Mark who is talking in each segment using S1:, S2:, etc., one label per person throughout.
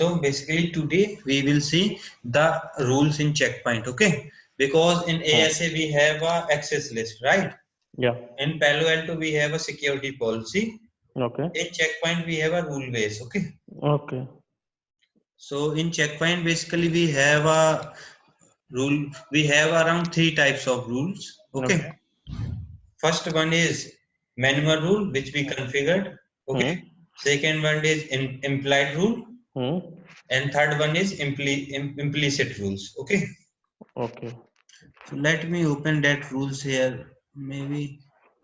S1: So basically today we will see the rules in checkpoint, okay? Because in ASA we have a access list, right?
S2: Yeah.
S1: In Palo Alto we have a security policy.
S2: Okay.
S1: In checkpoint we have a rule base, okay?
S2: Okay.
S1: So in checkpoint basically we have a rule. We have around 3 types of rules, okay?
S2: Okay.
S1: First one is manual rule which we configured, okay?
S2: Hmm.
S1: Second one is implied rule,
S2: Hmm.
S1: and third one is implicit rules, okay?
S2: Okay.
S1: So let me open that rules here. Maybe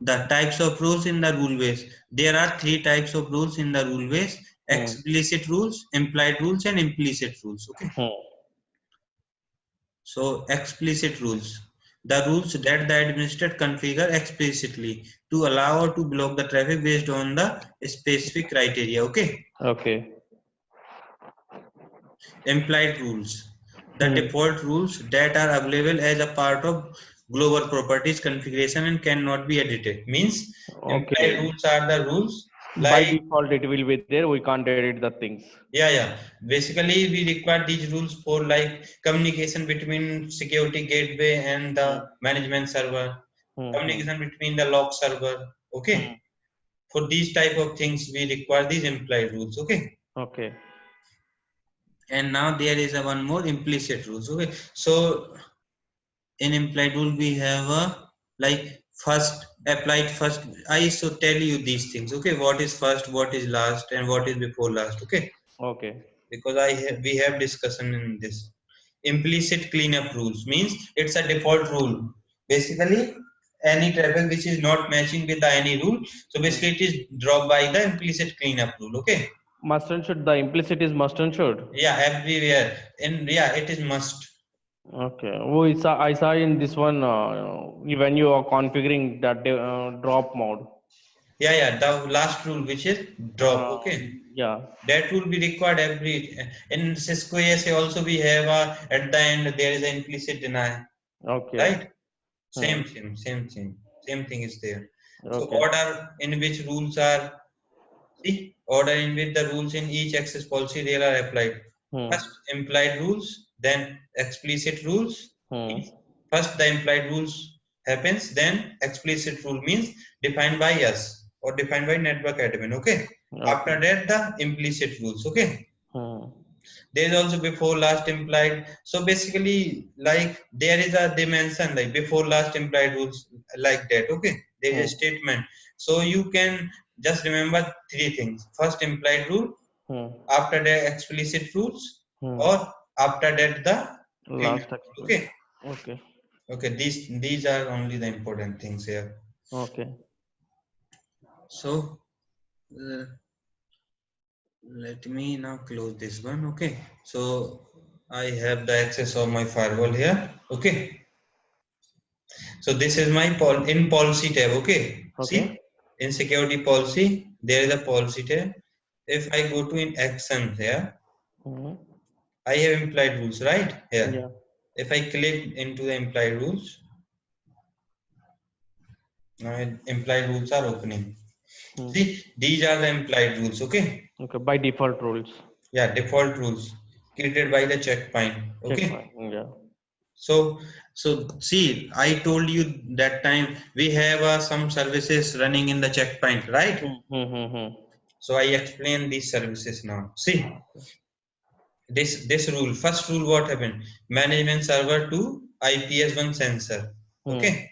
S1: the types of rules in the rule base. There are 3 types of rules in the rule base:
S2: Hmm.
S1: explicit rules, implied rules, and implicit rules. Okay.
S2: Hmm.
S1: So explicit rules. The rules that the administrator configure explicitly to allow or to block the traffic based on the specific criteria. Okay.
S2: Okay.
S1: Implied rules. The
S2: Hmm.
S1: default rules that are available as a part of global properties configuration and cannot be edited. Means implied
S2: Okay.
S1: rules are the rules
S2: By
S1: like,
S2: default, it will be there. We can't edit the things.
S1: yeah. Basically, we require these rules for like communication between security gateway and
S2: Hmm.
S1: the management server,
S2: Hmm.
S1: communication between the log server.
S2: Hmm.
S1: Okay. For these type of things, we require these implied rules. Okay.
S2: Okay.
S1: And now there is a one more implicit rules. Okay. So in implied rule we have a like first applied first. I so tell you these things, okay? What is first, what is last, and what is before last, okay?
S2: Okay.
S1: Because we have discussion in this. Implicit cleanup rules means it's a default rule. Basically any traffic which is not matching with the any rule, so
S2: Hmm.
S1: basically it is dropped by the implicit cleanup rule, okay?
S2: Must and should. The implicit is must and should.
S1: Yeah, everywhere. In, yeah, it is must.
S2: Okay. I saw in this one when you are configuring that drop mode.
S1: Yeah, the last rule which is drop,
S2: Uh,
S1: okay?
S2: yeah.
S1: That will be required every in Cisco ASA. Also we have a, at the end there is an implicit deny,
S2: Okay.
S1: right?
S2: Hmm.
S1: Same thing is there. So
S2: Okay.
S1: order in which rules are, see, order in which the rules in each access policy they are applied.
S2: Hmm.
S1: First implied rules, then explicit rules.
S2: Hmm.
S1: Means first the implied rules happens, then explicit rule means defined by us or defined by network admin, okay? After
S2: Okay.
S1: that the implicit rules, okay?
S2: Hmm.
S1: There is also before last implied. So basically like there is a dimension like before last implied rules, like that, okay? There is a
S2: Hmm.
S1: statement. So you can just remember 3 things: first implied rule,
S2: Hmm.
S1: after that explicit rules,
S2: Hmm.
S1: or after that the cleanup
S2: Last
S1: rule,
S2: explanation.
S1: okay?
S2: Okay.
S1: Okay, these are only the important things here.
S2: Okay.
S1: So uh, let me now close this one, okay? So I have the access of my firewall here, okay? So this is my in policy tab, okay?
S2: Okay.
S1: See, in security policy, there is a policy tab. If I go to in actions here,
S2: Hmm.
S1: I have implied rules, right? Here.
S2: Yeah.
S1: If I click into the implied rules, now implied rules are opening.
S2: Hmm.
S1: See, these are the implied rules, okay?
S2: Okay. By default rules.
S1: Yeah, default rules created by the checkpoint, okay?
S2: Checkpoint. Yeah.
S1: So see, I told you that time we have some services running in the checkpoint, right?
S2: Hmm. Hmm. Hmm. Hmm.
S1: So I explain these services now. See, this rule. First rule, what happened? Management server to IPS1 sensor.
S2: Hmm.
S1: Okay.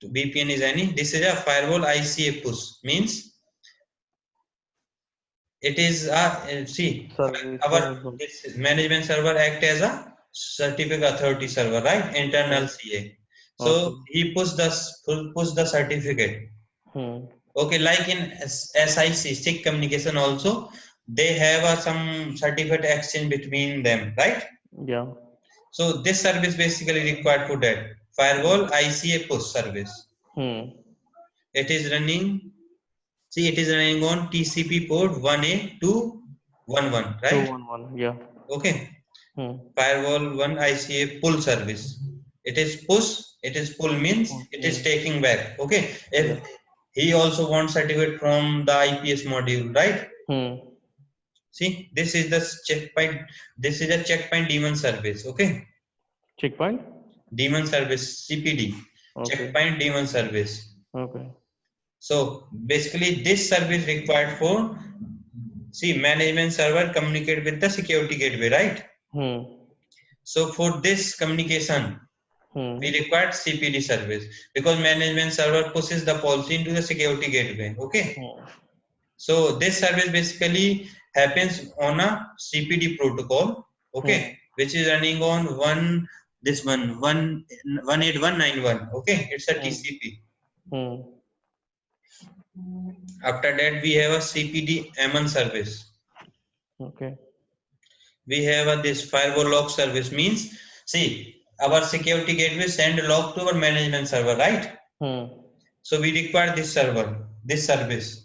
S1: VPN is any. This is a firewall ICA push. Means it is a, see,
S2: Service.
S1: our this management server act as a certificate authority server, right? Internal
S2: Hmm.
S1: CA.
S2: Okay.
S1: So he push the certificate.
S2: Hmm.
S1: Okay, like in SIC, stick communication also, they have some certificate exchange between them, right?
S2: Yeah.
S1: So this service basically required for that. Firewall ICA push service.
S2: Hmm.
S1: It is running, see, it is running on TCP port 1A211,
S2: Two
S1: right?
S2: one one. Yeah.
S1: Okay.
S2: Hmm.
S1: Firewall 1 ICA pull service. It is push, it is pull means
S2: Hmm.
S1: it is
S2: Hmm.
S1: taking back. Okay.
S2: Yeah.
S1: If he also wants certificate from the IPS module, right?
S2: Hmm.
S1: See, this is the checkpoint. This is a checkpoint daemon service. Okay.
S2: Checkpoint.
S1: Daemon service, CPD.
S2: Okay.
S1: Checkpoint daemon service.
S2: Okay.
S1: So basically, this service required for, see, management server communicate with the security gateway, right? So for this communication, we required CPD service because management server pushes the policy into the security gateway. Okay. So this service basically happens on a CPD protocol. Okay, which is running on 18191. Okay, it's a TCP. After that, we have a CPD MN service.
S2: Okay.
S1: We have this firewall log service. Means, see, our security gateway send log to our management server, right? So we require this server, this service.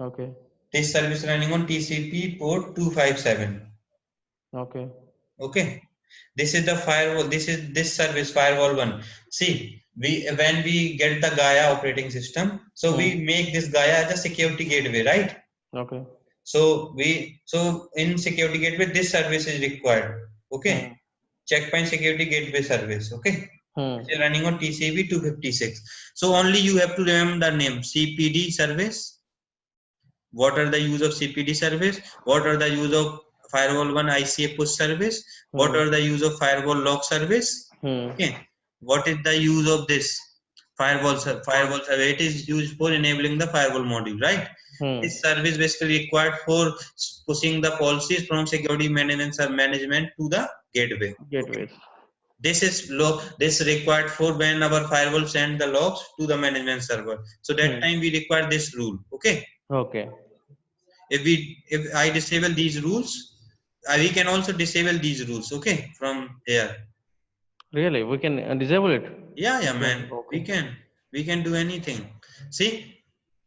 S2: Okay.
S1: This service running on TCP port 257.
S2: Okay.
S1: Okay. This is the firewall. This is this service firewall one. See, when we get the Gaia operating system, so we make this Gaia as a security gateway, right?
S2: Okay.
S1: So in security gateway, this service is required. Okay. Checkpoint security gateway service. Okay. Which is running on TCP 256. So only you have to remember the name CPD service. What are the use of CPD service? What are the use of firewall one ICA push service? What are the use of firewall log service? Okay. What is the use of this firewall service? It is used for enabling the firewall module, right? This service basically required for pushing the policies from security management to the gateway.
S2: Gateways.
S1: This is this required for when our firewall send the logs to the management server. So that time we require this rule. Okay.
S2: Okay.
S1: If I disable these rules, we can also disable these rules. Okay, from here.
S2: Really, we can disable it.
S1: Yeah, man.
S2: Okay.
S1: We can do anything. See,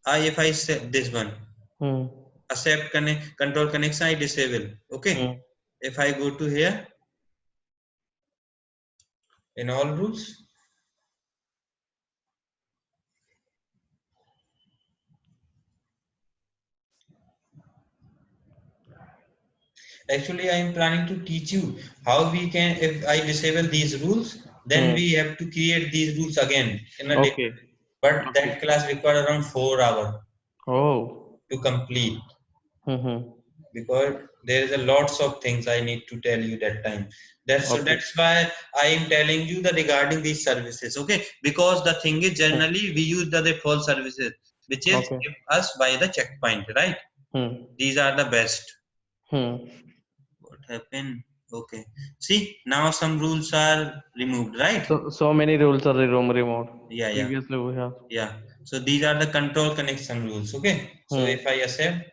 S1: if I set this one, accept control connection, I disable. Okay. If I go to here, in all rules. Actually, I am planning to teach you how we can, if I disable these rules, then we have to create these rules again in a day. But that class requires around 4 hours to complete. Because there is a lots of things I need to tell you that time. That's why I am telling you that regarding these services. Okay, because the thing is generally we use the default services which is given us by the checkpoint, right? These are the best. What happened? Okay. See, now some rules are removed, right?
S2: So many rules are removed.
S1: Yeah.
S2: Previously we have.
S1: Yeah. So these are the control connection rules. Okay. So if I accept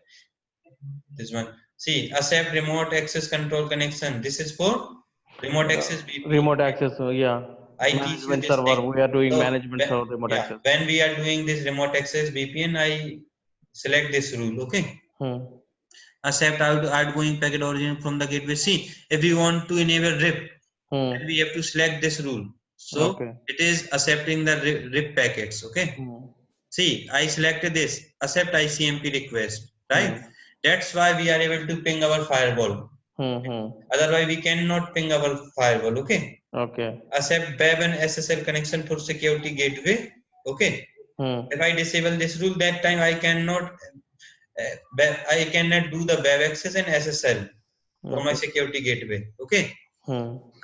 S1: this one, see, accept remote access control connection. This is for remote access VPN.
S2: Remote access. Yeah.
S1: I teach you this
S2: server.
S1: thing.
S2: We are doing
S1: So
S2: management server remote access.
S1: When we are doing this remote access VPN, I select this rule. Okay. Accept outgoing packet origin from the gateway. See, if we want to enable RIP, then we have to select this rule. So it is accepting the RIP packets. Okay. See, I selected this accept ICMP request, right? That's why we are able to ping our firewall. Otherwise, we cannot ping our firewall. Okay. Accept web and SSL connection for security gateway. Okay. If I disable this rule, that time I cannot do the web access and SSL for my security gateway. Okay.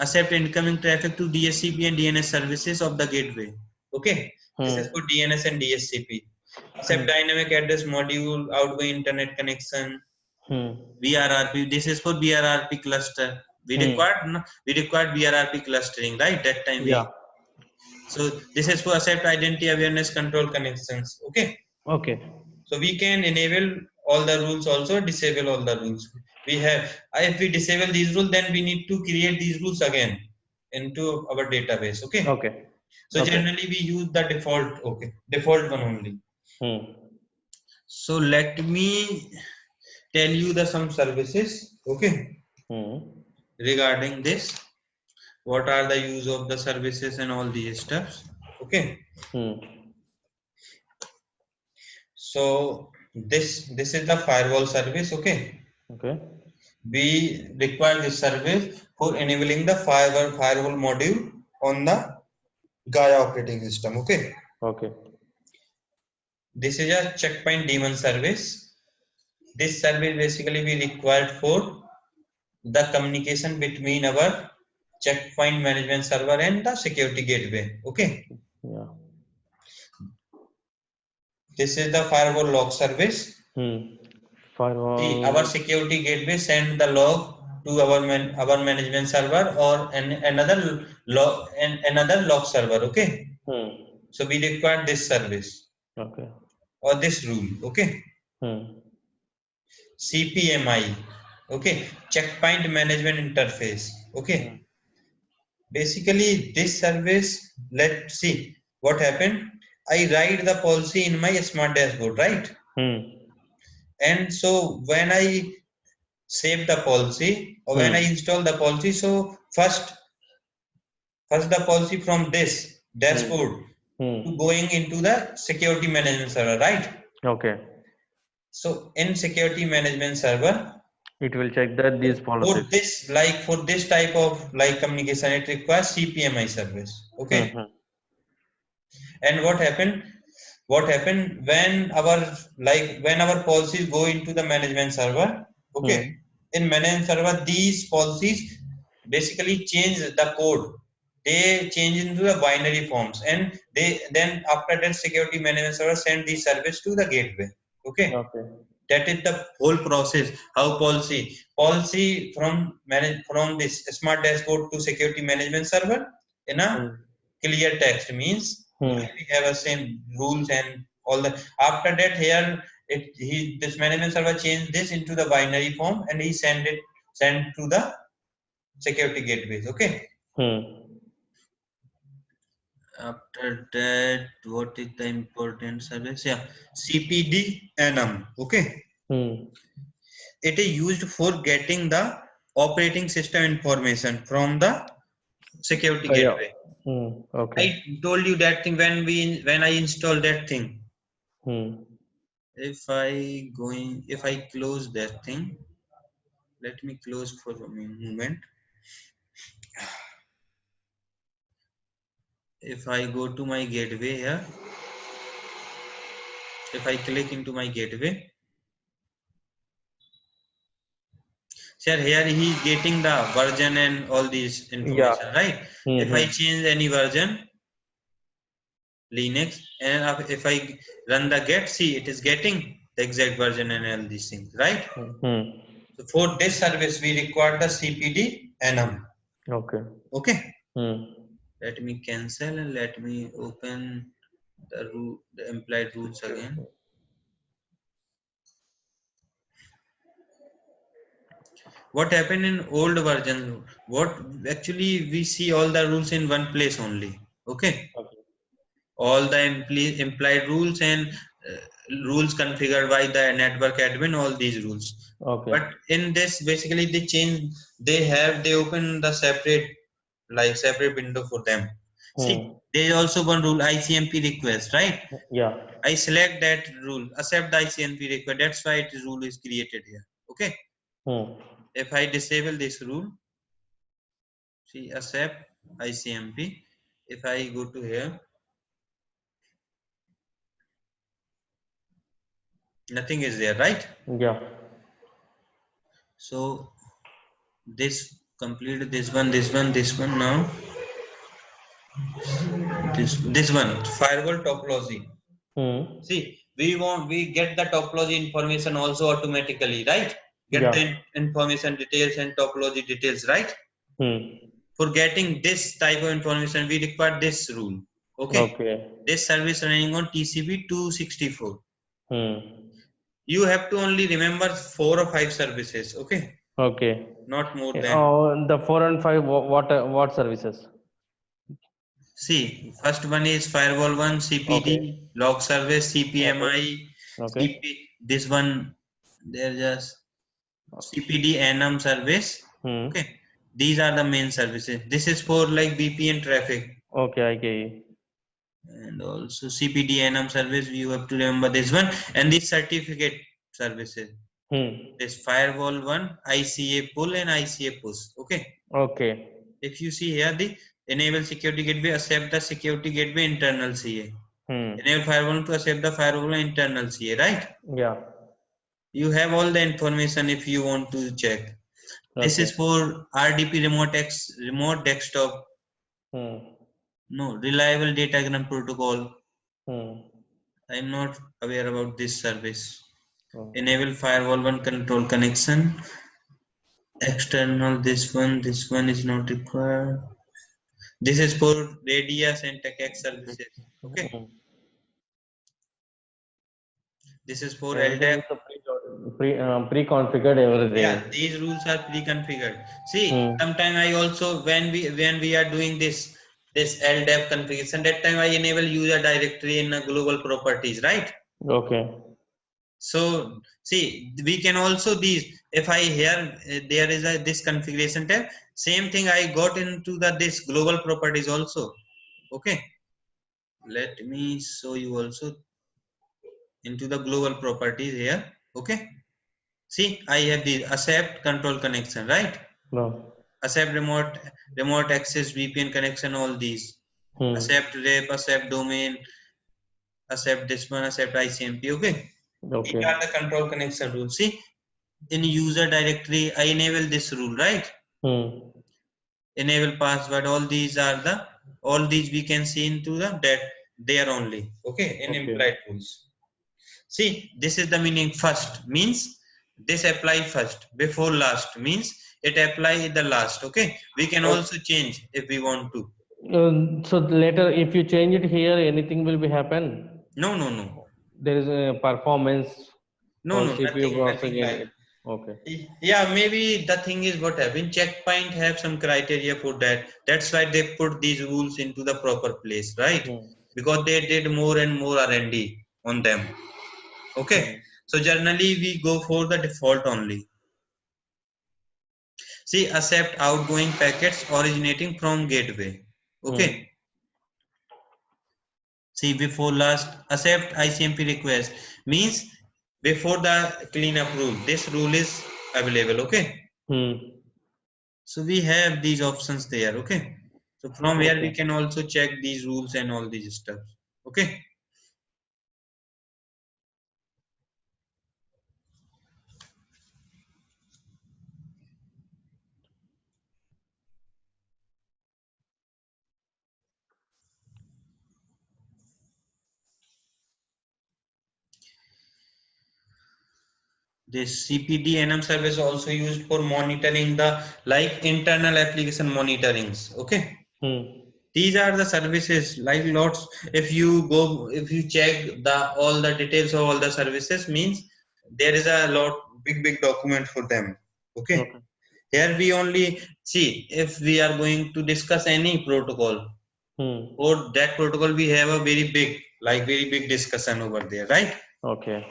S1: Accept incoming traffic to DHCP and DNS services of the gateway. Okay. This is for DNS and DHCP. Accept dynamic address module, outgoing internet connection. BRRP. This is for BRRP cluster. We required BRRP clustering, right? That time So this is for accept identity awareness control connections. Okay. So we can enable all the rules, also disable all the rules. We have, if we disable these rules, then we need to create these rules again into our database. Okay. So generally we use the default. Okay, default one only. So let me tell you some services. Okay. Regarding this, what are the use of the services and all these stuffs. Okay. So this is the firewall service. Okay.
S2: Okay.
S1: We require this service for enabling the firewall module on the Gaia operating system. Okay.
S2: Okay.
S1: This is a checkpoint daemon service. This service basically we required for the communication between our checkpoint management server and the security gateway. Okay.
S2: Yeah.
S1: This is the firewall log service.
S2: Hmm.
S1: See, our
S2: Firewall.
S1: security gateway send the log to our management server or another log server. Okay.
S2: Hmm.
S1: So we require this service
S2: Okay.
S1: or this rule. Okay.
S2: Hmm.
S1: CPMI. Okay. Checkpoint management interface.
S2: Hmm.
S1: Okay. Basically, this service, let's see what happened. I write the policy in my smart dashboard, right?
S2: Hmm.
S1: And so when I save the policy or when I
S2: Hmm.
S1: install the policy, so first the policy from this
S2: Hmm.
S1: dashboard to
S2: Hmm.
S1: going into the security management server, right?
S2: Okay.
S1: So in security management server,
S2: It will check that these policies.
S1: for this type of like communication, it requires CPMI service.
S2: Hmm.
S1: Okay.
S2: Hmm.
S1: And what happened when our policies go into the management server? Okay.
S2: Hmm.
S1: In management server, these policies basically change the code. They change into the binary forms, and they then after that security management server send the service to the gateway. Okay.
S2: Okay.
S1: That is the whole process. How policy from this smart dashboard to security management server in a
S2: Hmm.
S1: clear text means
S2: Hmm.
S1: we have a same rules and all that. After that, here this management server changed this into the binary form and he sent to the security gateways. Okay.
S2: Hmm.
S1: After that, what is the important service? Yeah, CPD enum. Okay.
S2: Hmm.
S1: It is used for getting the operating system information from the security
S2: Yeah.
S1: gateway.
S2: Hmm. Okay.
S1: I told you that thing when I installed that thing.
S2: Hmm.
S1: If I close that thing, let me close for a moment. If I go to my gateway here, if I click into my gateway, sir, here he is getting the version and all these
S2: Yeah.
S1: information, right?
S2: Hmm.
S1: If I
S2: Hmm.
S1: change any version, Linux, and if I run the get, see it is getting the exact version and all these things, right?
S2: Hmm.
S1: So for this service, we require the CPD enum.
S2: Okay.
S1: Okay.
S2: Hmm.
S1: Let me cancel and let me open the implied rules again. What happened in old version? What actually we see all the rules in one place only. Okay.
S2: Okay.
S1: All the implied rules and rules configured by the network admin, all these rules.
S2: Okay.
S1: But in this, basically they open the separate window for them. See,
S2: Hmm.
S1: there is also one rule, ICMP request, right?
S2: Yeah.
S1: I select that rule, accept the ICMP request. That's why this rule is created here. Okay.
S2: Hmm.
S1: If I disable this rule, see, accept ICMP. If I go to here, nothing is there, right?
S2: Yeah.
S1: So this complete this one now. This one firewall topology.
S2: Hmm.
S1: See, we get the topology information also automatically, right? Get
S2: Yeah.
S1: the information details and topology details, right?
S2: Hmm.
S1: For getting this type of information, we require this rule. Okay.
S2: Okay.
S1: This service running on TCP 264.
S2: Hmm.
S1: You have to only remember 4 or 5 services. Okay.
S2: Okay.
S1: Not more than.
S2: Oh, the 4 and 5. What services?
S1: See, first one is firewall one,
S2: Okay.
S1: CPD, log service,
S2: Okay.
S1: CPMI,
S2: Okay.
S1: this one, they're just CPD enum service.
S2: Hmm.
S1: Okay. These are the main services. This is for like VPN traffic.
S2: Okay. I get you.
S1: And also CPD enum service, you have to remember this one. And these certificate services. This firewall one, ICA pull and ICA push. Okay.
S2: Okay.
S1: If you see here, the enable security gateway accept the security gateway internal CA. Enable firewall to accept the firewall internal CA, right?
S2: Yeah.
S1: You have all the information if you want to check. This
S2: Okay.
S1: is for RDP remote desktop. No, reliable datagram protocol. I'm not aware about this service. Enable firewall one control connection. External, this one is not required. This is for radius and TechX services. Okay. This is for
S2: Everything
S1: LDAP.
S2: is pre-configured everything.
S1: Yeah, these rules are pre-configured. See, sometime I also when we are doing this LDAP configuration, that time I enable user directory in global properties, right?
S2: Okay.
S1: So see, we can also these. If I here there is a this configuration tab, same thing I got into the this global properties also. Okay, let me show you also into the global properties here. Okay, see, I have the accept control connection, right?
S2: No.
S1: Accept remote access VPN connection, all these. Accept rep, accept domain, accept this one, accept ICMP. Okay. These
S2: Okay.
S1: are the control connection rules. See, in user directory, I enable this rule, right? Enable password. All these we can see into the that there only. Okay, in implied rules. See, this is the meaning. First means this apply first before last means it apply the last. Okay, we can also change if we want to.
S2: So later, if you change it here, anything will be happen.
S1: No, no, no.
S2: There is a performance
S1: No,
S2: or
S1: no,
S2: CPU
S1: nothing
S2: processing in
S1: like.
S2: it. Okay.
S1: Yeah, maybe the thing is what happened. Checkpoint have some criteria for that. That's why they put these rules into the proper place, right? Because they did more and more R&D on them. Okay. So generally we go for the default only. See, accept outgoing packets originating from gateway. Okay. See, before last accept ICMP request means before the cleanup rule. This rule is available. Okay. So we have these options there. Okay. So from here we can also check these rules and all these stuff. Okay. This CPD NM service also used for monitoring the like internal application monitorings. Okay. These are the services like lots. If you check all the details of all the services means there is a lot big document for them. Okay. Here we only see if we are going to discuss any protocol or that protocol we have a very big discussion over there, right?
S2: Okay.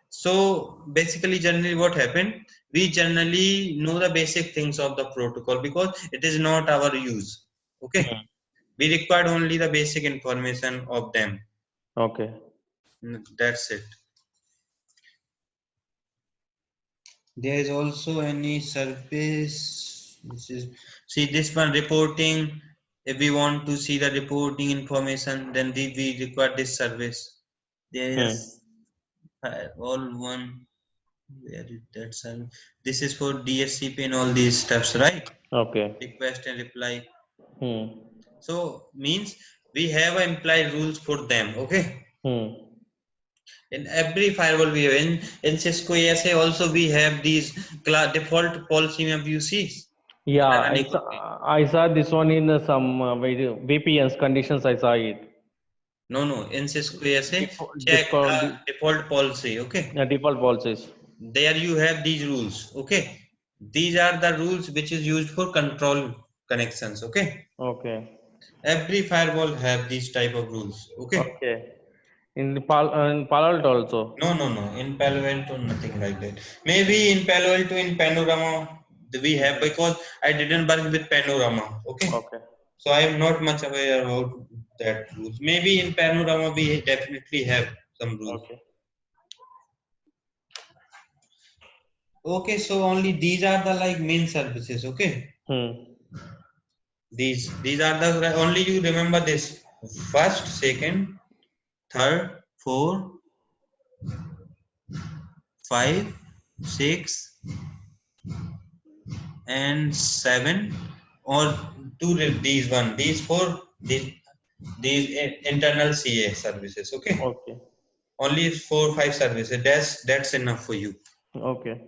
S1: So basically generally what happened, we generally know the basic things of the protocol because it is not our use. Okay. We required only the basic information of them.
S2: Okay.
S1: That's it. There is also any service. See this one reporting. If we want to see the reporting information, then we require this service. There is all one. Where is that service? This is for DSCP and all these stuffs, right?
S2: Okay.
S1: Request and reply. So means we have implied rules for them. Okay. In every firewall we have in Cisco ASA also we have these default policy of UCs.
S2: Yeah, I saw this one in some VPNs conditions. I saw it.
S1: No. In Cisco ASA, check
S2: Default,
S1: the default policy. Okay.
S2: default policies.
S1: There you have these rules. Okay. These are the rules which is used for control connections. Okay.
S2: Okay.
S1: Every firewall have these type of rules. Okay.
S2: Okay. In Palo Alto also.
S1: No. In Palo Alto, nothing like that. Maybe in Palo Alto, in Panorama, we have because I didn't work with Panorama. Okay.
S2: Okay.
S1: So I am not much aware about that rules. Maybe in Panorama we definitely have some rules.
S2: Okay.
S1: Okay, so only these are the like main services. Okay, these are the only you remember this first, second, third, 4, 5, 6, and 7, or these one, these 4, these internal CA services. Okay,
S2: Okay.
S1: only 4 5 services. That's enough for you.
S2: Okay.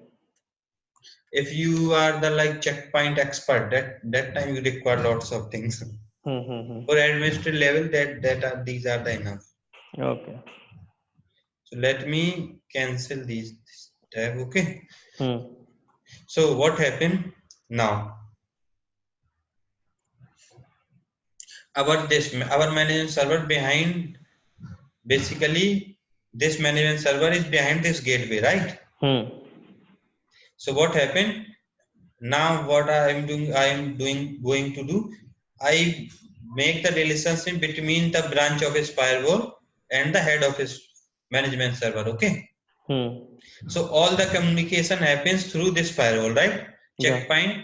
S1: If you are the like checkpoint expert, that time you require lots of things. For administrative level, these are the enough.
S2: Okay.
S1: So let me cancel these tab. Okay.
S2: Hmm.
S1: So what happened now? Our management server behind, basically this management server is behind this gateway, right? So what happened now? What I am going to do, I make the relationship between the branch office firewall and the head office management server. Okay. So all the communication happens through this firewall, right?
S2: Yeah.
S1: Checkpoint,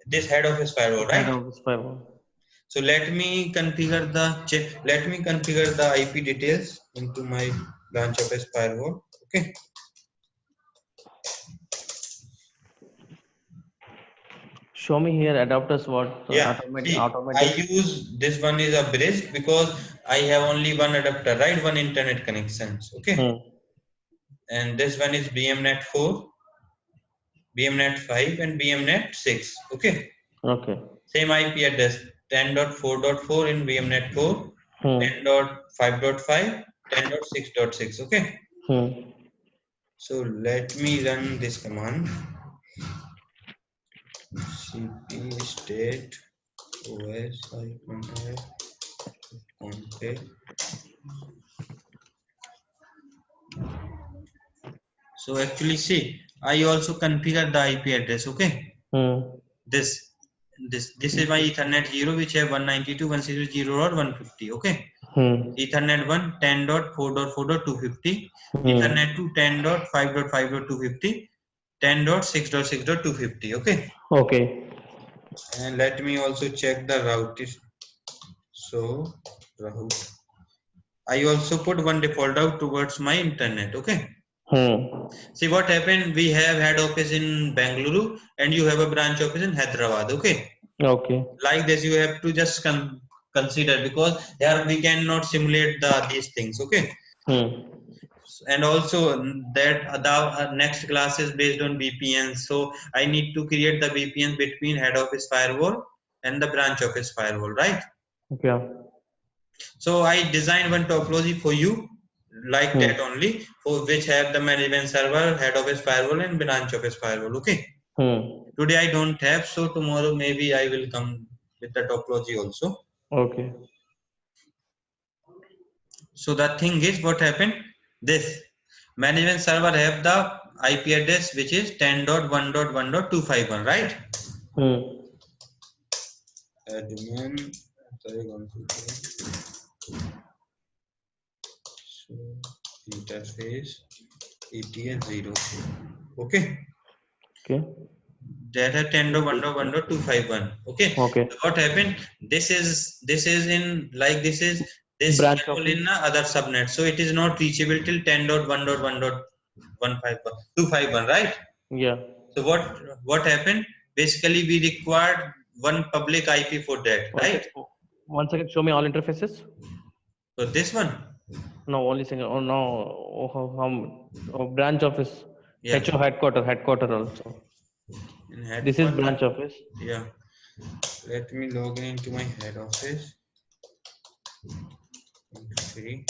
S1: this head office firewall,
S2: Head
S1: right?
S2: office firewall.
S1: So let me configure the IP details into my branch office firewall. Okay.
S2: Show me here adapters what
S1: Yeah. See, I
S2: automatic.
S1: use this one is a bridge because I have only one adapter, right? One internet connections. Okay. And this one is BMNet 4, BMNet 5, and BMNet 6. Okay.
S2: Okay.
S1: Same IP address 10.4.4 in BMNet 4, 10.5.5, 10.6.6. Okay. So let me run this command. cp state os config. So actually see, I also configure the IP address. Okay. This is my Ethernet 0, which have 192.168.0 or 150. Okay. Ethernet 1 10.4.4.250, Ethernet 2 10.5.5.250, 10.6.6.250. Okay.
S2: Okay.
S1: And let me also check the route. So route, I also put one default route towards my internet. Okay. See what happened, we have head office in Bangalore and you have a branch office in Hyderabad. Okay.
S2: Okay.
S1: Like this you have to just consider, because here we cannot simulate these things. Okay. And also that the next class is based on VPN, so I need to create the VPN between head office firewall and the branch office firewall, right?
S2: Yeah.
S1: So I designed one topology for you like that only, for which have the management server, head office firewall, and branch office firewall. Okay. Today I don't have, so tomorrow maybe I will come with the topology also.
S2: Okay.
S1: So the thing is, what happened? This management server have the IP address which is 10.1.1.251, right? Admin, so interface ETS0. Okay.
S2: Okay.
S1: That are 10.1.1.251. Okay.
S2: Okay.
S1: So what happened? This is in like this
S2: Branch
S1: firewall
S2: office.
S1: in other subnet. So it is not reachable till 10.1.1.151, right?
S2: Yeah.
S1: So what happened? Basically, we required one public IP for that, right?
S2: One second. Show me all interfaces.
S1: So this one,
S2: No, only single. Oh no. Branch office.
S1: yeah.
S2: HO headquarter also. This is branch office.
S1: Yeah. Let me log into my head office. See.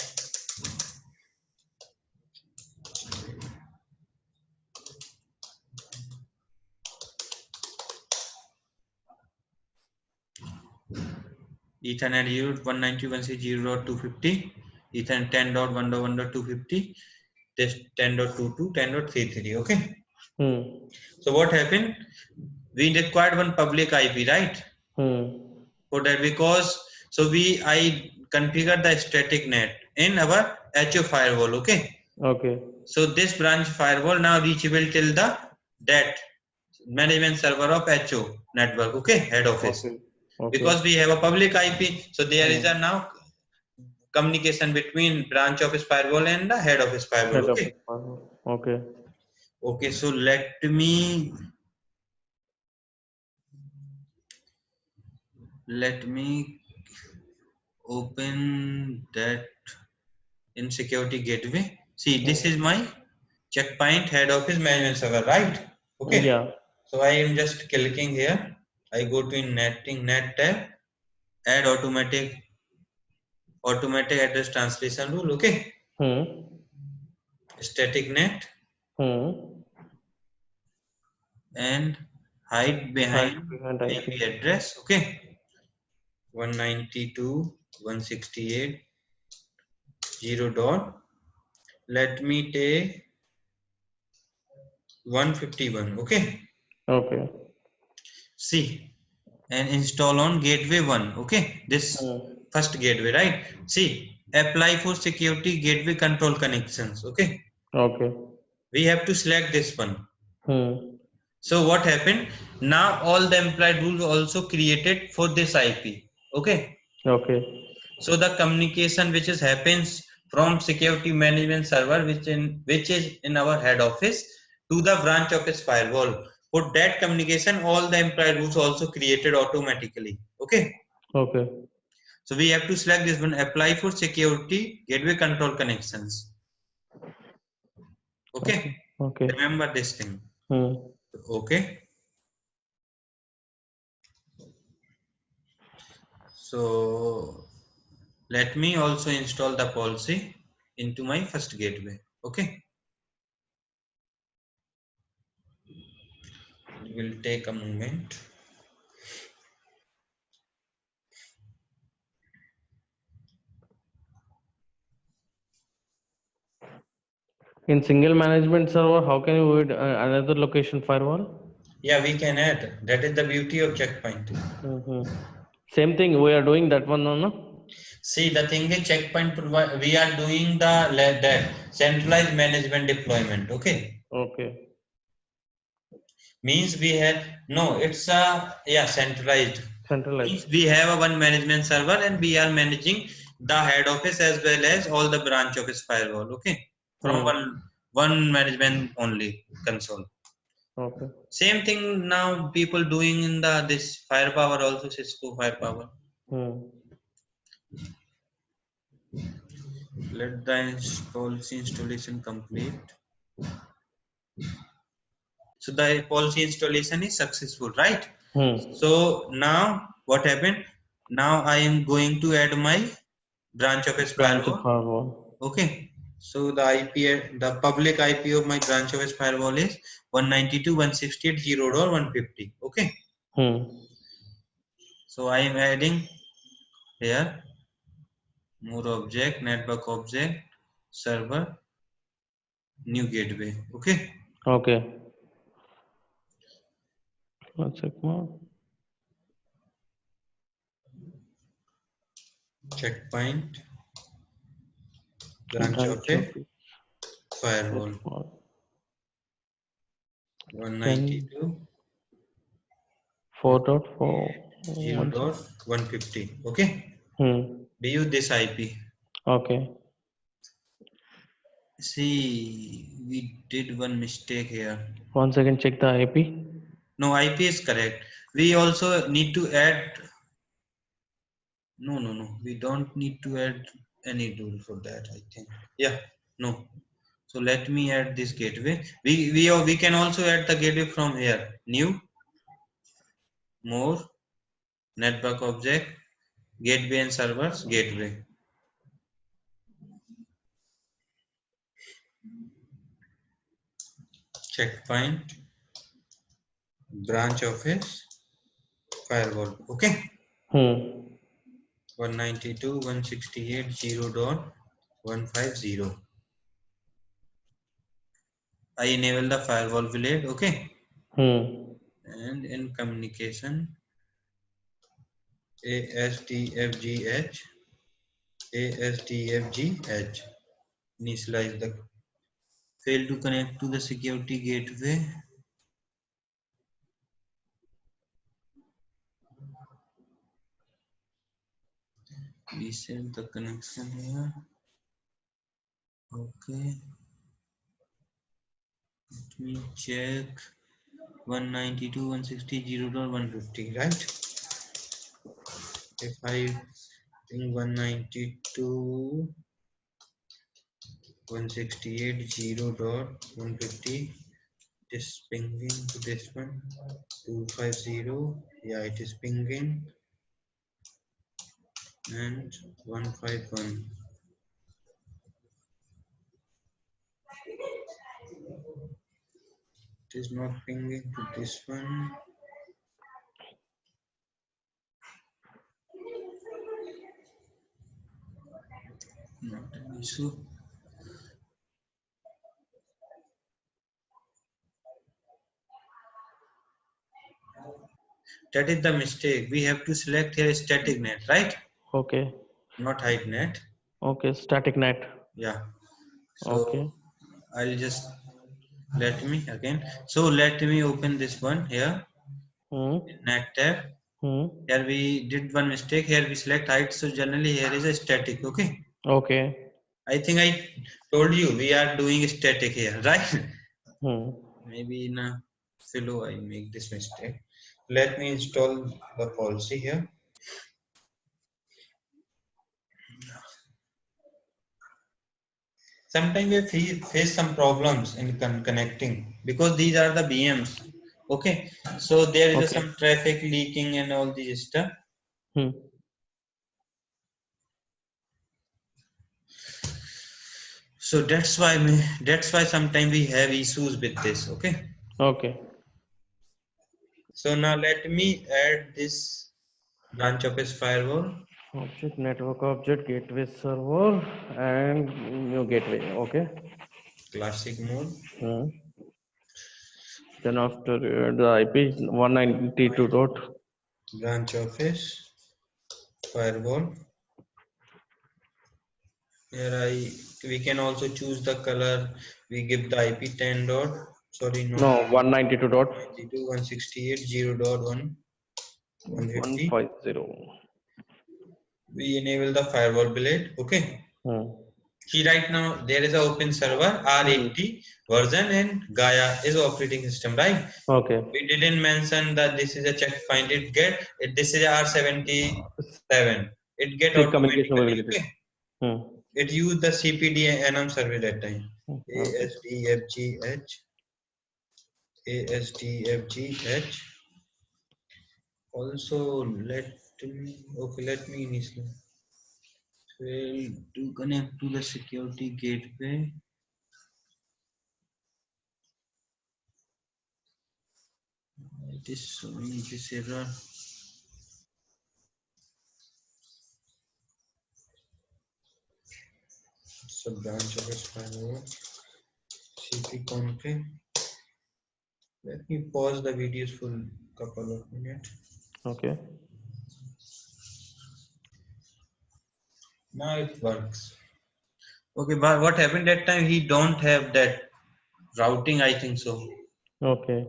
S1: Ethernet 192.168.0.250, Ethernet 10.1.1.250, this 10.22, 10.33. Okay. So what happened? We required one public IP, right? For that, because I configured the static net in our HO firewall. Okay.
S2: Okay.
S1: So this branch firewall now reachable till the that management server of HO network, okay, head office.
S2: Okay. Okay.
S1: Because we have a public IP, so there is a
S2: Hmm.
S1: now communication between branch office firewall and the head office firewall,
S2: Head
S1: okay.
S2: office firewall. Okay.
S1: Okay, so let me open that in security gateway. See, this is my checkpoint head office management server, right? Okay.
S2: Yeah.
S1: So I am just clicking here. I go to in netting net tab, add automatic address translation rule. Okay.
S2: Hmm.
S1: Static net
S2: Hmm.
S1: and hide behind
S2: Hide behind
S1: IP
S2: IP.
S1: address. Okay. 192.168 0 dot. Let me take 151. Okay.
S2: Okay.
S1: See, and install on gateway 1. Okay, this
S2: Hmm.
S1: first gateway, right? See, apply for security gateway control connections. Okay,
S2: Okay.
S1: we have to select this one.
S2: Hmm.
S1: So what happened now? All the implied rules also created for this IP. Okay,
S2: Okay.
S1: so the communication which is happens from security management server which is in our head office to the branch office firewall. For that communication, all the implied rules also created automatically. Okay.
S2: Okay.
S1: So we have to select this one, apply for security gateway control connections.
S2: Okay.
S1: Okay.
S2: Okay.
S1: Remember this thing.
S2: Hmm.
S1: Okay. So let me also install the policy into my first gateway. Okay. It will take a moment.
S2: In single management server, how can you add another location firewall?
S1: Yeah, we can add. That is the beauty of checkpoint.
S2: Hmm. Same thing. We are doing that one, no?
S1: See, the thing is, checkpoint provide. We are doing that centralized management deployment. Okay,
S2: Okay.
S1: means we have no. It's a yeah centralized.
S2: Centralized.
S1: Means we have a one management server and we are managing the head office as well as all the branch office firewall. Okay, from
S2: Hmm.
S1: one management only console.
S2: Okay.
S1: Same thing now people doing in the this firepower also Cisco firepower.
S2: Hmm.
S1: Let the policy installation complete. So the policy installation is successful, right?
S2: Hmm.
S1: So now what happened? Now I am going to add my branch office
S2: Branch
S1: firewall.
S2: firewall.
S1: Okay. So the the public IP of my branch office firewall is 192.168.0.150. Okay.
S2: Hmm.
S1: So I am adding here more object, network object, server, new gateway. Okay.
S2: Okay. One sec more.
S1: Checkpoint, branch
S2: Branch
S1: office,
S2: office.
S1: firewall,
S2: Firewall. Then
S1: 192.
S2: 4.4.
S1: 0
S2: One sec.
S1: dot 150. Okay.
S2: Hmm.
S1: We use this IP.
S2: Okay.
S1: See, we did one mistake here.
S2: 1 second. Check the IP.
S1: No, IP is correct. We also need to add. No. We don't need to add any rule for that. I think. Yeah. No. So let me add this gateway. We can also add the gateway from here. New, more, network object, gateway and servers, gateway. Checkpoint, branch office, firewall. Okay.
S2: Hmm.
S1: 192.168.0.150. I enable the firewall VLAN. Okay.
S2: Hmm.
S1: And in communication, ASDFGH, ASDFGH. Initialize the fail to connect to the security gateway. Reset the connection here. Okay. Let me check. 192.160.0.150, right? If I think 192.168.0.150, just pinging to this one. 250. Yeah, it is pinging. And 151. It is not pinging to this one. Not an issue. That is the mistake. We have to select here static net, right?
S2: Okay.
S1: Not height net.
S2: Okay. Static net.
S1: Yeah. So
S2: Okay.
S1: I'll just let me again. So let me open this one here.
S2: Hmm.
S1: Net tab.
S2: Hmm.
S1: Here we did one mistake. Here we select height. So generally here is a static. Okay.
S2: Okay.
S1: I think I told you we are doing static here, right?
S2: Hmm.
S1: Maybe in a flow I make this mistake. Let me install the policy here. Sometimes we face some problems in connecting because these are the BMs. Okay, so there is
S2: Okay.
S1: some traffic leaking and all this stuff.
S2: Hmm.
S1: So that's why sometimes we have issues with this. Okay.
S2: Okay.
S1: So now let me add this branch office firewall.
S2: Object network object gateway server and new gateway. Okay.
S1: Classic mode.
S2: Hmm. Then after the IP is 192 dot.
S1: Branch office firewall. Here we can also choose the color. We give the IP 10 dot. Sorry, not
S2: No, 192 dot
S1: 192.168.0.150.
S2: 150.
S1: We enable the firewall blade. Okay.
S2: Hmm.
S1: See, right now there is an open server
S2: Hmm.
S1: R80 version and Gaia is operating system, right?
S2: Okay.
S1: We didn't mention that this is a checkpoint. This is a R77. It get
S2: Stick communication
S1: automatically.
S2: availability.
S1: Okay.
S2: Hmm.
S1: It used the CPD enum service that time.
S2: Okay.
S1: ASDFGH. ASDFGH. Also, let me initially. Well, to connect to the security gateway. It is showing this error. It's a branch of its firewall. CP config. Let me pause the videos for a couple of minutes.
S2: Okay.
S1: Now it works. Okay, but what happened that time? He don't have that routing, I think so.
S2: Okay.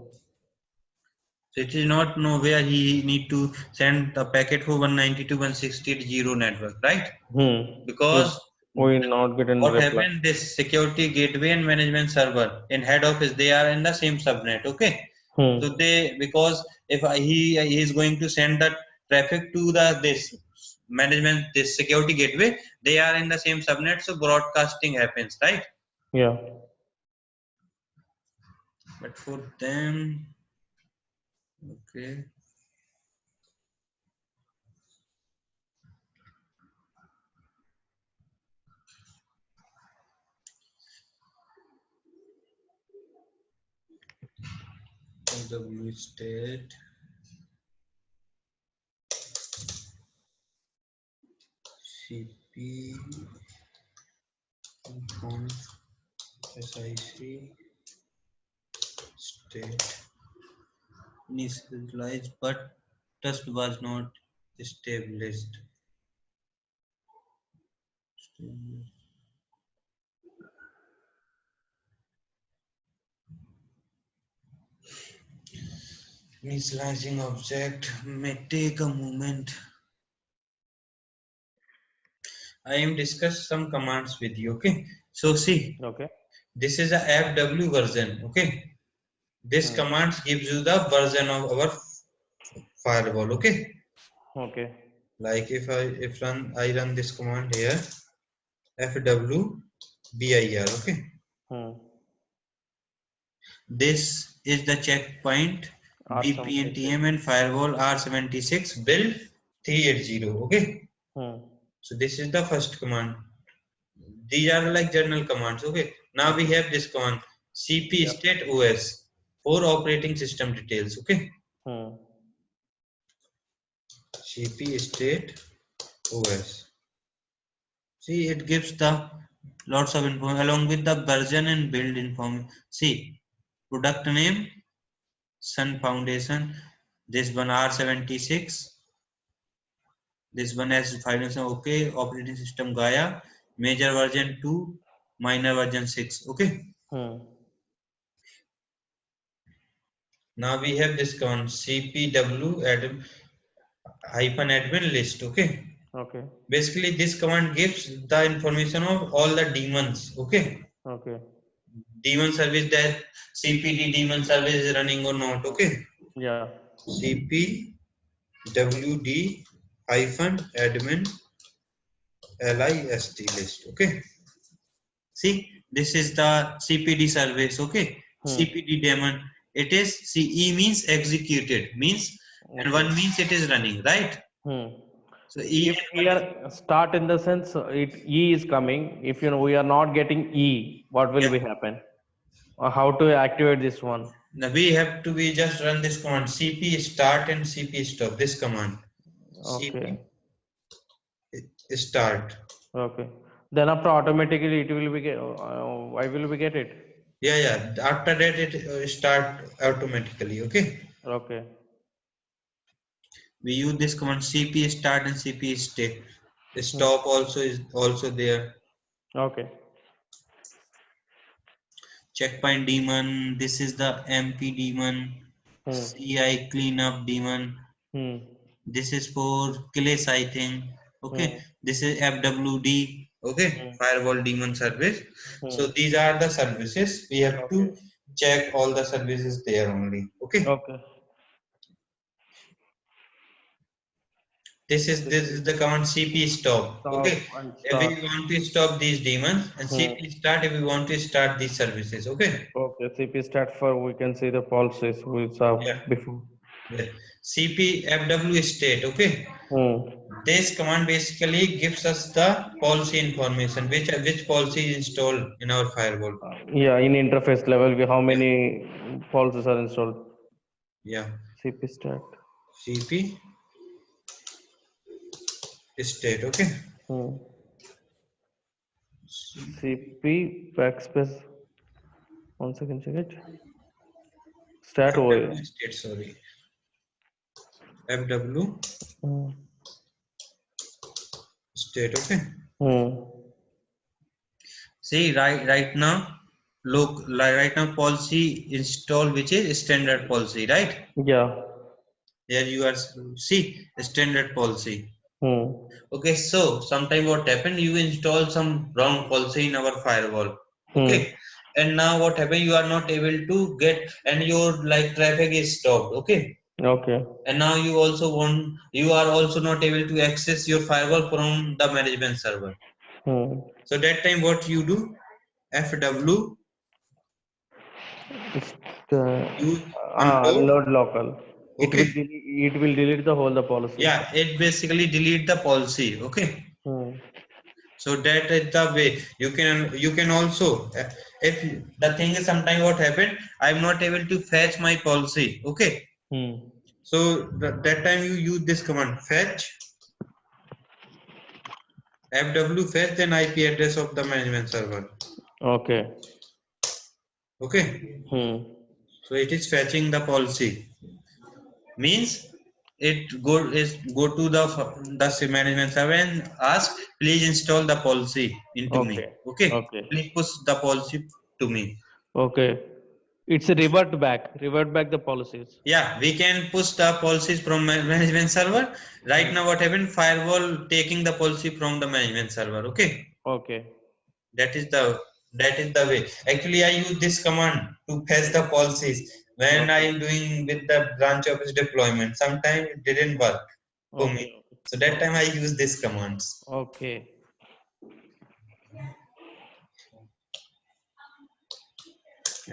S1: So it is not know where he need to send the packet for 192.168.0 network, right?
S2: Hmm.
S1: Because
S2: We not getting
S1: what
S2: reply.
S1: happened, this security gateway and management server in head office, they are in the same subnet. Okay.
S2: Hmm.
S1: So because if he is going to send the traffic to this management, this security gateway, they are in the same subnet, so broadcasting happens, right?
S2: Yeah.
S1: But for them, okay. W state CP conf SIC state initialized, but trust was not established. Initializing object may take a moment. I am discuss some commands with you. Okay. So see,
S2: Okay.
S1: this is a fw version. Okay. This
S2: Hmm.
S1: command gives you the version of our firewall. Okay.
S2: Okay.
S1: Like if I run this command here, fw bir. Okay.
S2: Hmm.
S1: This is the checkpoint
S2: R76.
S1: BPNTM and firewall R76 build 380. Okay.
S2: Hmm.
S1: So this is the first command. These are like general commands. Okay. Now we have this command cp
S2: Yeah.
S1: state os for operating system details. Okay.
S2: Hmm.
S1: cp state os. See, it gives the lots of info along with the version and build info. See, product name Sun Foundation. This one R76. This one has financial okay. Operating system Gaia. Major version 2, minor version 6. Okay.
S2: Hmm.
S1: Now we have this command cpw -admin list. Okay.
S2: Okay.
S1: Basically, this command gives the information of all the daemons. Okay.
S2: Okay.
S1: Daemon service that cpd daemon service is running or not. Okay.
S2: Yeah.
S1: cpwd -admin list list. Okay. See, this is the cpd service. Okay.
S2: Hmm.
S1: Cpd daemon. It is ce means executed means, and
S2: Okay.
S1: one means it is running, right?
S2: Hmm.
S1: So e
S2: If we are start in the sense it E is coming, if we are not getting E, what will
S1: yeah.
S2: be happen? Or how to activate this one?
S1: Now we have to just run this command cp start and cp stop. This command cp
S2: Okay.
S1: start.
S2: Okay. Then after automatically it will be I will be get it.
S1: Yeah. After that it start automatically. Okay.
S2: Okay.
S1: We use this command cp start and cp stay. Stop also is also there.
S2: Okay.
S1: Checkpoint daemon. This is the mp daemon.
S2: Hmm.
S1: ci cleanup daemon.
S2: Hmm.
S1: This is for clay scything. Okay.
S2: Hmm.
S1: This is fwd. Okay.
S2: Hmm.
S1: Firewall daemon service.
S2: Hmm.
S1: So these are the services. We have
S2: Okay.
S1: to check all the services there only. Okay.
S2: Okay.
S1: This is the command cp stop. Okay.
S2: Stop and
S1: If we
S2: start.
S1: want to stop these daemons, and
S2: Hmm.
S1: cp start if we want to start these services. Okay.
S2: Okay. CP start for we can see the pulses we saw
S1: Yeah.
S2: before.
S1: Yeah. cp fw state. Okay.
S2: Hmm.
S1: This command basically gives us the policy information, which policy is installed in our firewall.
S2: Yeah, in interface level, how many pulses are installed?
S1: Yeah.
S2: CP start.
S1: cp state. Okay.
S2: Hmm. CP backspace. 1 second, check it. Start OA.
S1: fw state. Sorry. fw
S2: Hmm.
S1: state. Okay.
S2: Hmm.
S1: See, right now, look, right now policy install which is standard policy, right?
S2: Yeah.
S1: There you are, see standard policy.
S2: Hmm.
S1: Okay, so sometime what happened, you install some wrong policy in our firewall.
S2: Hmm.
S1: Okay, and now what happened, you are not able to get, and your like traffic is stopped. Okay,
S2: Okay.
S1: and now you are also not able to access your firewall from the management server.
S2: Hmm.
S1: So that time what you do, fw
S2: It's the
S1: you unload.
S2: load local.
S1: Okay,
S2: It will delete the whole the policy.
S1: yeah, it basically delete the policy. Okay,
S2: Hmm.
S1: so that is the way you can also if the thing is sometime what happened, I'm not able to fetch my policy. Okay,
S2: Hmm.
S1: so that time you use this command fetch fw fetch then ip address of the management server.
S2: Okay.
S1: Okay,
S2: Hmm.
S1: so it is fetching the policy means it go to the management server and ask please install the policy into me.
S2: Okay.
S1: Okay,
S2: Okay.
S1: please push the policy to me.
S2: Okay. It's a revert back the policies.
S1: Yeah, we can push the policies from management server. Right now, what happened? Firewall taking the policy from the management server. Okay,
S2: Okay.
S1: that is the way. Actually, I use this command to fetch the policies when I
S2: Okay.
S1: am doing with the branch office deployment. Sometimes it didn't work for me,
S2: Okay.
S1: so that time I use this commands.
S2: Okay.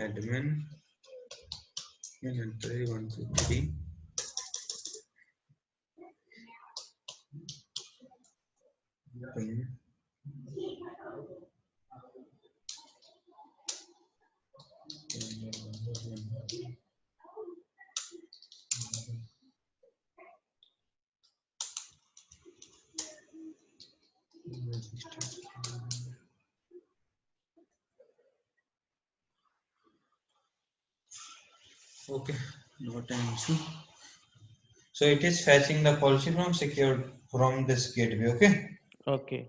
S1: Admin inventory 123. Okay, not an issue. So it is fetching the policy from secured from this gateway. Okay,
S2: Okay.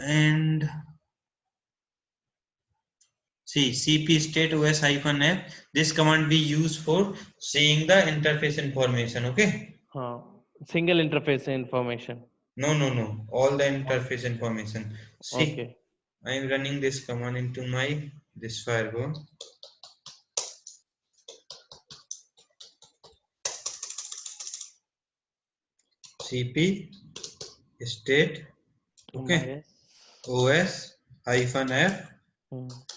S1: and see cp state os -f. This command we use for seeing the interface information. Okay.
S2: Single interface information.
S1: No. All the interface information. See,
S2: Okay.
S1: I am running this command into my this firewall. cp state. Okay.
S2: Yes.
S1: os -f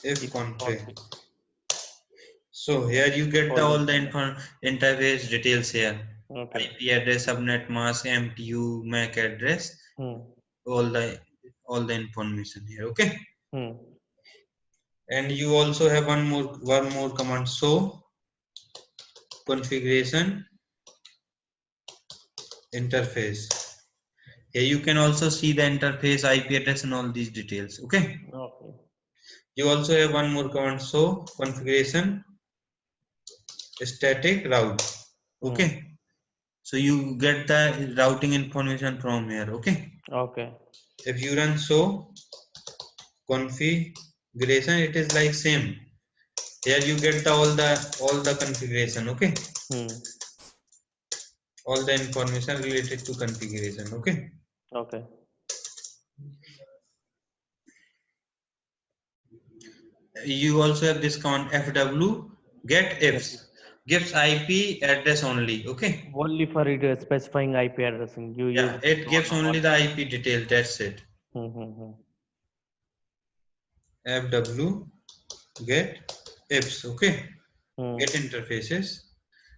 S1: if
S2: If
S1: config.
S2: config.
S1: So here you get the, all the
S2: Policy.
S1: interface details here.
S2: Okay.
S1: IP address, subnet mask, MTU, MAC address,
S2: Hmm.
S1: all the information here. Okay.
S2: Hmm.
S1: And you also have one more command. So configuration interface. Here you can also see the interface, IP address, and all these details. Okay.
S2: Okay.
S1: You also have one more command. So configuration static route. Okay. So you get the routing information from here. Okay.
S2: Okay.
S1: If you run so configuration, it is like same. Here you get the all the configuration. Okay. All the information related to configuration. Okay.
S2: Okay.
S1: You also have this command fw get ifs, gives IP address only. Okay.
S2: Only for it specifying IP addressing. You use
S1: Yeah, it
S2: one
S1: gives only
S2: one.
S1: the IP detail. That's it. Fw get ifs. Okay. Get interfaces.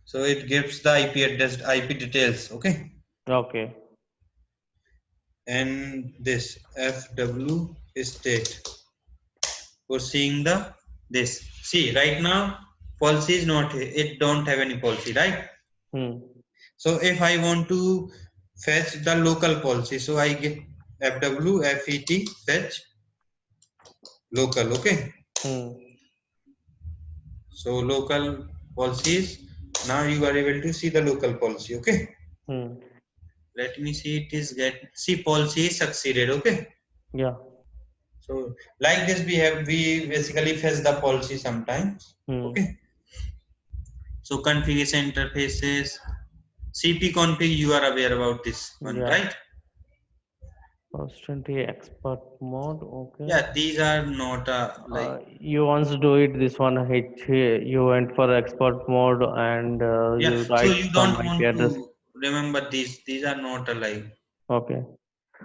S1: So it gives the IP address, IP details. Okay.
S2: Okay.
S1: And this fw state for seeing the this. See, right now policy is not, it don't have any policy, right? So if I want to fetch the local policy, so I get fw fet fetch local. Okay. So local policies, now you are able to see the local policy. Okay. Let me see, it is see policy is succeeded. Okay.
S2: Yeah.
S1: So like this we basically fetch the policy sometimes. Okay. So configuration interfaces, cp config, you are aware about this one,
S2: Yeah.
S1: right?
S2: Constantly expert mode. Okay.
S1: Yeah, these are not like
S2: You once do it this one you went for expert mode and
S1: yeah.
S2: you
S1: So
S2: write
S1: you
S2: some
S1: don't
S2: IP
S1: want
S2: address.
S1: to remember these. These are not like,
S2: Okay.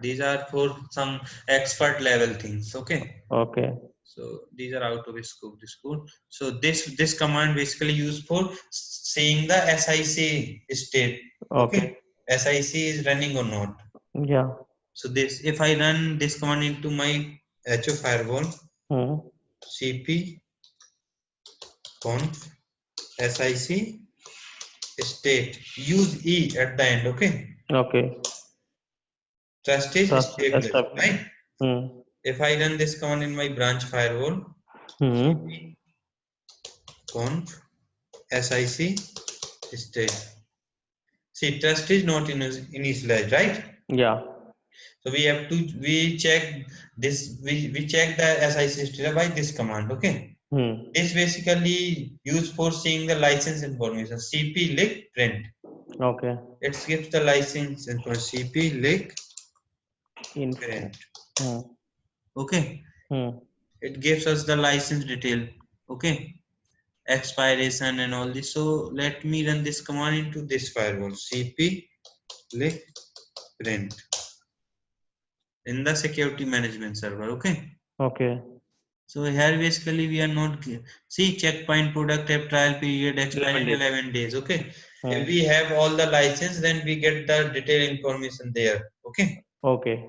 S1: these are for some expert level things. Okay.
S2: Okay.
S1: So these are out of scope. This code. So this command basically used for seeing the SIC state. Okay. SIC is running or not.
S2: Yeah.
S1: So this, if I run this command into my HO firewall, cp conf sic state, use e at the end. Okay.
S2: Okay.
S1: Trust is established, right?
S2: Hmm.
S1: If I run this command in my branch firewall, cp conf sic state. See, trust is not initialized, right?
S2: Yeah.
S1: So we have to, we check this, we check the SIC state by this command. Okay. It's basically used for seeing the license information. CP lick print.
S2: Okay.
S1: It gives the license information. CP lick
S2: Info.
S1: print.
S2: Hmm.
S1: Okay.
S2: Hmm.
S1: It gives us the license detail. Okay. Expiration and all this. So let me run this command into this firewall. CP lick print in the security management server. Okay.
S2: Okay.
S1: So here basically we are not see checkpoint product have trial period
S2: 11
S1: expiring
S2: days.
S1: 11 days. Okay. If
S2: Hmm.
S1: we have all the license, then we get the detailed information there. Okay.
S2: Okay.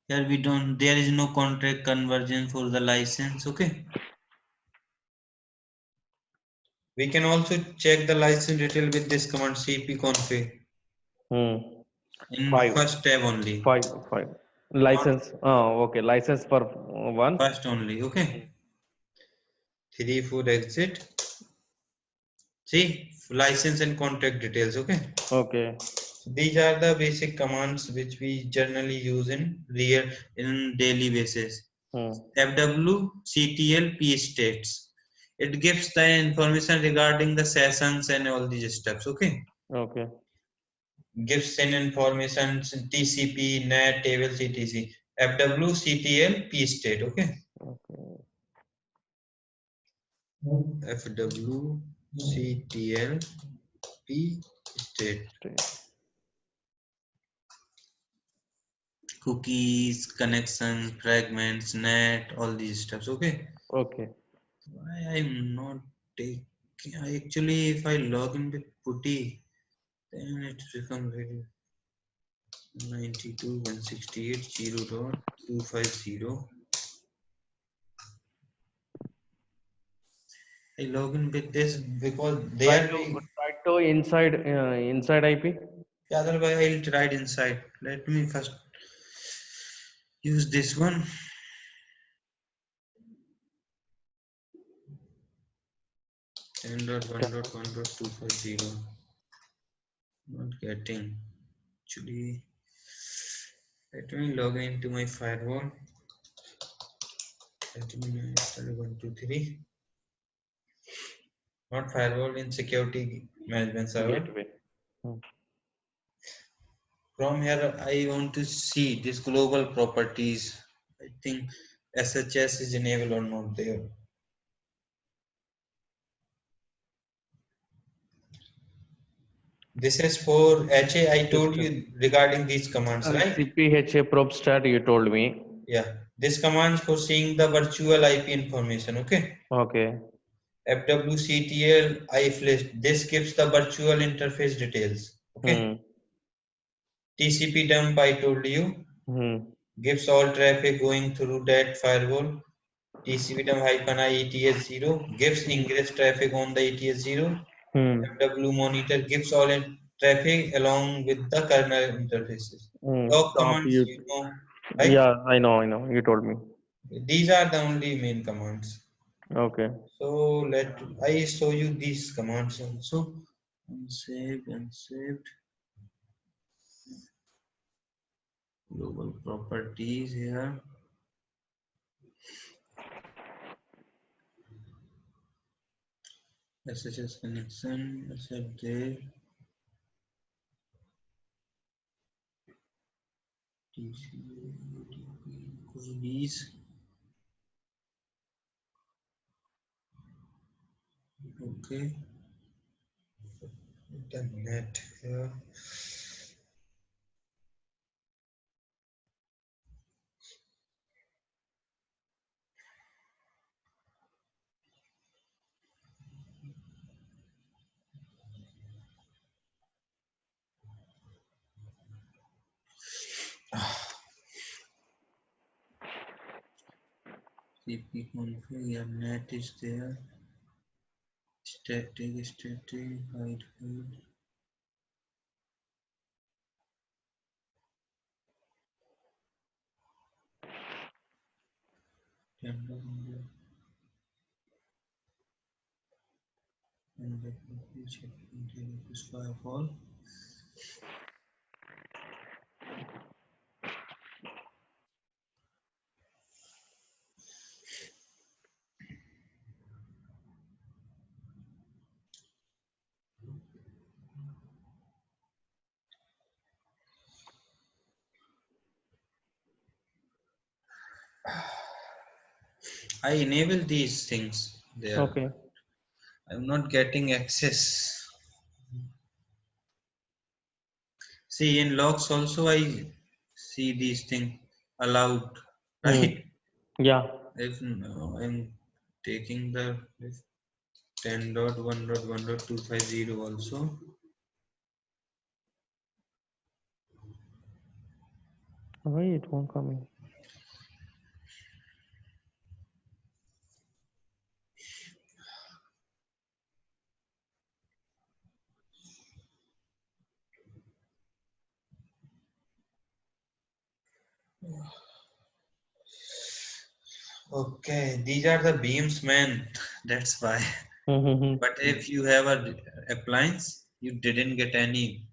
S1: Here we don't. There is no contract conversion for the license. Okay. We can also check the license detail with this command cpconfig
S2: Hmm.
S1: in
S2: 5.
S1: first tab only.
S2: 5. 5.
S1: Not
S2: License. Oh, okay. License per one.
S1: first only. Okay. 3 4 exit. See license and contract details. Okay.
S2: Okay.
S1: These are the basic commands which we generally use in real in daily basis.
S2: Hmm.
S1: FW CTL P states. It gives the information regarding the sessions and all these steps. Okay.
S2: Okay.
S1: Gives in information TCP, NAT, tables, etc. FW CTL P state. Okay.
S2: Okay.
S1: FW CTL P state.
S2: Stay.
S1: Cookies, connections, fragments, NAT, all these steps. Okay.
S2: Okay.
S1: Why I'm not taking. Actually, if I log in with putty, then it becomes very 92.168.0.250. I log in with this because
S2: Try
S1: there
S2: to
S1: we.
S2: try to inside IP.
S1: Yeah, otherwise I'll try it inside. Let me first use this one. Ten dot one dot one dot two five zero. Not getting. Actually, let me log into my firewall. Let me install 123. Not firewall in security management server.
S2: Gateway. Hmm.
S1: From here, I want to see this global properties. I think SHS is enabled or not there. This is for HA. I told
S2: System.
S1: you regarding these commands, right?
S2: CPHA probe stat. You told me.
S1: Yeah. This command for seeing the virtual IP information. Okay.
S2: Okay.
S1: FWCTL iflist. This gives the virtual interface details. Okay.
S2: Hmm.
S1: TCP dump. I told you
S2: Hmm.
S1: gives all traffic going through that firewall. TCP dump hyphen I ETS 0 gives ingress traffic on the ETS 0.
S2: Hmm.
S1: FW monitor gives all traffic along with the kernel interfaces.
S2: Hmm.
S1: Log
S2: Stop
S1: commands,
S2: you.
S1: you know, right?
S2: Yeah, I know. I know. You told me.
S1: These are the only main commands.
S2: Okay.
S1: So let I show you these commands also. Unsaved, unsaved, global properties here. SSH connection, accept there. These. Okay. The net here. CP config, yeah, net is there. Static, hide, hide. Tender, and the check this firewall. I enable these things there.
S2: Okay.
S1: I'm not getting access. See, in logs also I see these things allowed,
S2: Hmm.
S1: right?
S2: Yeah.
S1: If I'm taking the 10.1.1.250 also.
S2: Why it won't come in?
S1: Okay, these are the beams, man. That's why.
S2: Mm-hmm.
S1: But if you have a appliance, you didn't get any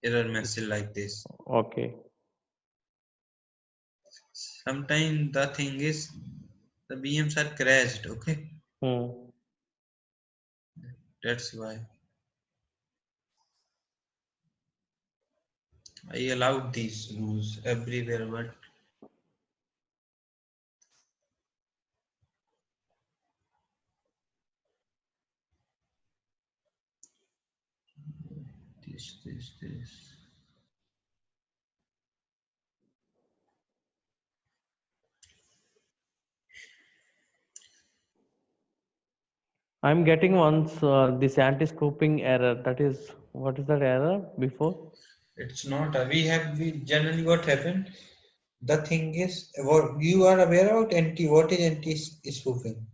S1: error message like this.
S2: Okay.
S1: Sometimes the thing is the beams are crashed. Okay,
S2: Hmm.
S1: that's why I allowed these rules everywhere. But this.
S2: I'm getting once this anti-scooping error. That is, what is that error before?
S1: It's not. We generally what happened. The thing is, what you are aware about anti. What is anti spoofing?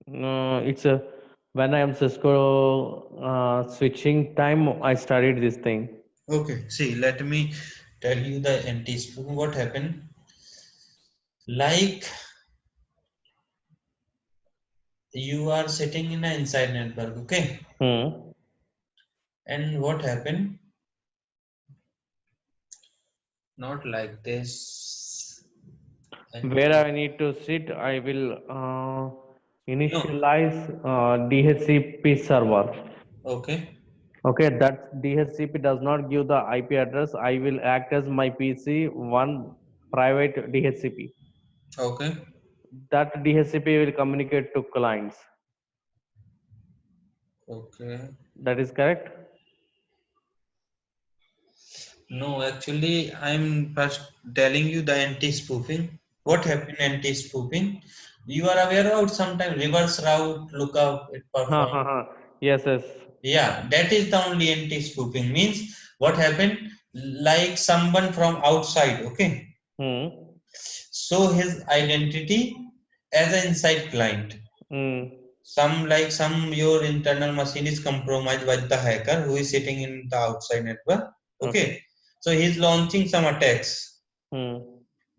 S2: It's a when I am Cisco switching time. I studied this thing.
S1: Okay, see, let me tell you the anti spoofing. What happened? Like you are sitting in an inside network, okay?
S2: Hmm.
S1: And what happened? Not like this.
S2: Where
S1: Anti.
S2: I need to sit, I will
S1: No.
S2: initialize DHCP server.
S1: Okay.
S2: Okay, that DHCP does not give the IP address. I will act as my PC one private DHCP.
S1: Okay.
S2: That DHCP will communicate to clients.
S1: Okay.
S2: That is correct.
S1: No, actually, I'm first telling you the anti-spoofing. What
S2: Okay.
S1: happened anti-spoofing? You are aware of sometimes reverse route lookup it
S2: Ha
S1: performs.
S2: ha ha. Yes, yes.
S1: Yeah, that is the only anti-spoofing. Means what happened? Like someone from outside, okay,
S2: Hmm.
S1: show his identity as an inside client.
S2: Hmm.
S1: Some your internal machine is compromised by the hacker who is sitting in the outside network.
S2: Okay.
S1: Okay, so he's launching some attacks.
S2: Hmm.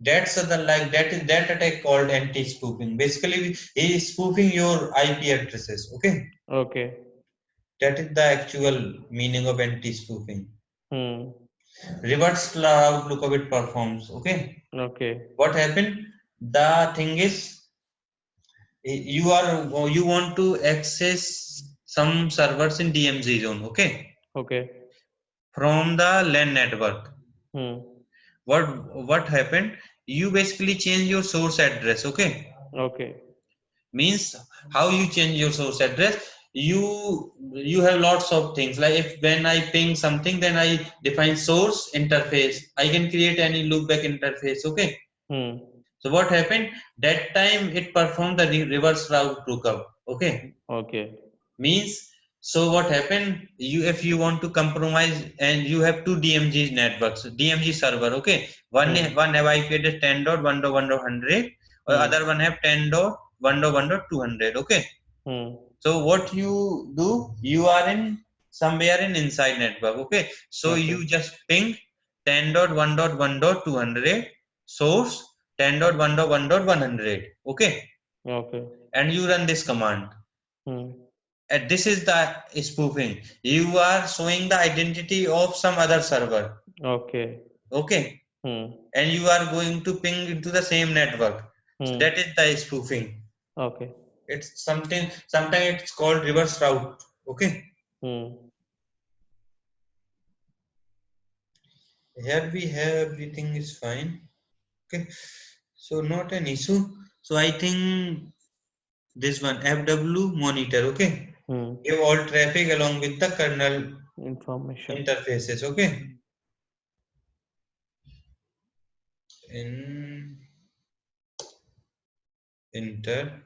S1: That's the like that is that attack called anti-spoofing. Basically, he is spoofing your IP addresses. Okay,
S2: Okay.
S1: that is the actual meaning of anti-spoofing.
S2: Hmm.
S1: Reverse cloud lookup it performs. Okay,
S2: Okay.
S1: what happened? The thing is, you want to access some servers in DMZ zone. Okay,
S2: Okay.
S1: from the LAN network.
S2: Hmm.
S1: What happened? You basically change your source address. Okay,
S2: Okay.
S1: means how you change your source address. You have lots of things like if when I ping something, then I define source interface. I can create any loopback interface. Okay,
S2: Hmm.
S1: so what happened? That time it performed the reverse route lookup. Okay,
S2: Okay.
S1: means so what happened, you if you want to compromise and you have two DMG networks, DMG server. Okay,
S2: Hmm.
S1: one have IP address 10.1.1.100 or
S2: Hmm.
S1: other one have 10.1.1.200. Okay,
S2: Hmm.
S1: so what you do, you are in somewhere in inside network. Okay, so you
S2: Okay.
S1: just ping 10.1.1.200 source 10.1.1.100. Okay,
S2: Okay.
S1: and you run this command.
S2: Hmm.
S1: And this is the spoofing. You are showing the identity of some other server.
S2: Okay.
S1: Okay.
S2: Hmm.
S1: And you are going to ping into the same network. So
S2: Hmm.
S1: that is the spoofing.
S2: Okay.
S1: It's something, sometimes it's called reverse route. Okay.
S2: Hmm.
S1: Here we have everything is fine. Okay. So not an issue. So I think this one FW monitor, okay. Give all traffic along with the kernel
S2: Information.
S1: interfaces, okay. In inter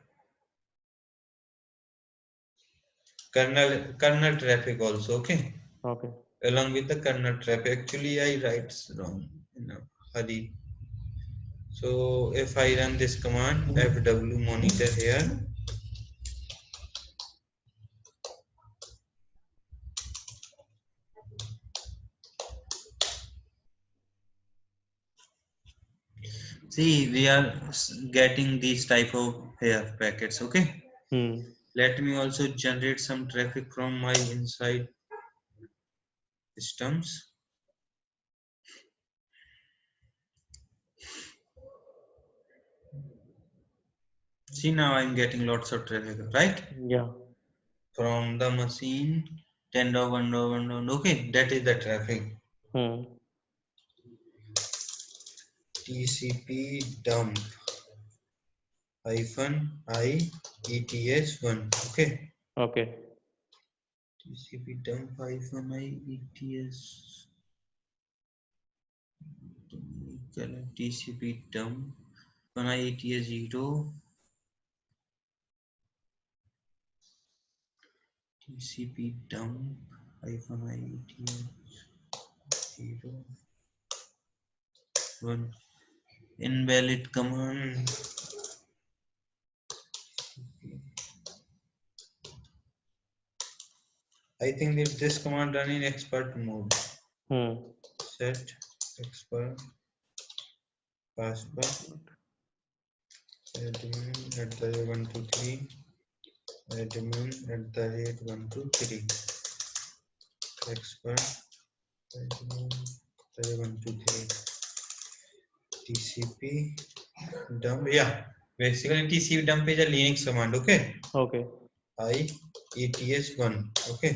S1: kernel traffic also, okay.
S2: Okay.
S1: Along with the kernel traffic. Actually, I write wrong in a hurry. So if I run this command fw monitor here, see we are getting these type of here packets, okay. Let me also generate some traffic from my inside systems. See, now I'm getting lots of traffic, right?
S2: Yeah.
S1: From the machine 10.1.1. Okay, that is the traffic. TCP dump -I ETS1. Okay.
S2: Okay.
S1: TCP dump -I ETS. TCP dump -I ETS0. TCP dump -I ETS0. One invalid command. I think if this command run in expert mode. Set expert password admin @123 admin @123 expert admin @123 TCP dump. Yeah, basically TCP dump is a Linux command. Okay.
S2: Okay.
S1: I ETS1. Okay.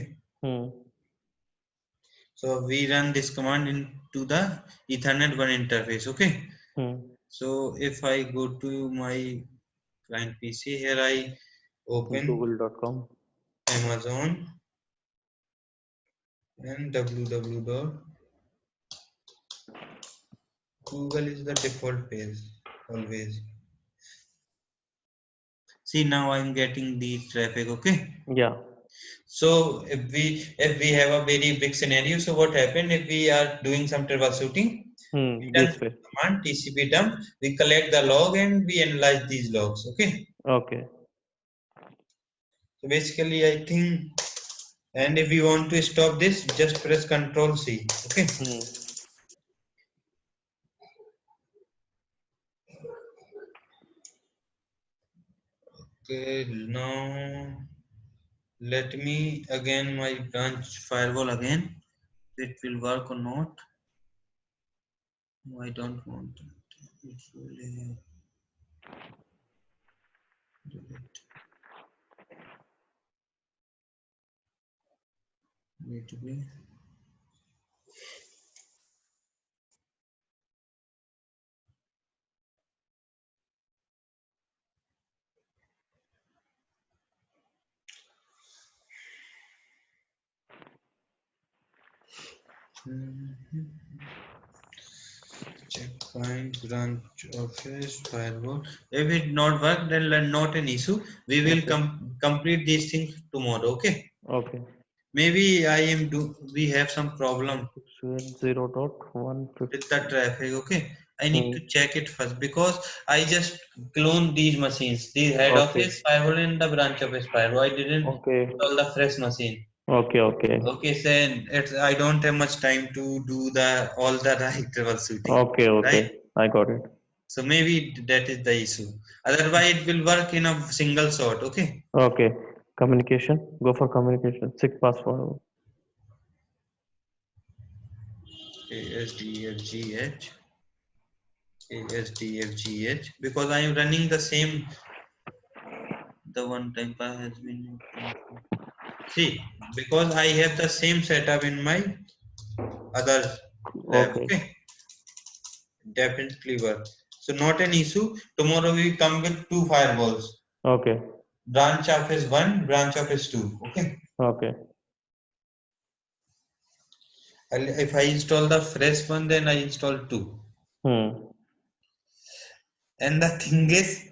S1: So we run this command into the Ethernet 1 interface. Okay. So if I go to my client PC, here I open
S2: Google.com.
S1: Amazon and www.google is the default page always. See, now I'm getting the traffic. Okay.
S2: Yeah.
S1: So if we have a very big scenario, so what happened if we are doing some troubleshooting? We run
S2: This way.
S1: command TCP dump, we collect the log and we analyze these logs. Okay.
S2: Okay.
S1: So basically I think, and if you want to stop this, just press Ctrl C. Okay. Okay, now let me again my branch firewall again. It will work or not. No, I don't want it. It's really delete. Need to be. Checkpoint branch office firewall. If it not work, then not an issue. We will complete these things tomorrow. Okay.
S2: Okay.
S1: Maybe we have some problem
S2: 0.150
S1: with the traffic. Okay. I need to check it first because I just cloned these machines, the head office firewall and the branch office firewall. I didn't install the fresh machine.
S2: Okay.
S1: Okay, so I don't have much time to do all the right troubleshooting.
S2: Okay.
S1: Right?
S2: I got it.
S1: So maybe that is the issue. Otherwise, it will work in a single shot. Okay.
S2: Okay. Communication. Go for communication. 6 password.
S1: ASDFGH. ASDFGH. Because I am running the same. The one time pass has been. See, because I have the same setup in my other lab. Okay. Definitely work. So not an issue. Tomorrow we come with 2 firewalls.
S2: Okay.
S1: Branch office 1, branch office 2. Okay.
S2: Okay.
S1: If I install the fresh one, then I install 2. And the thing is,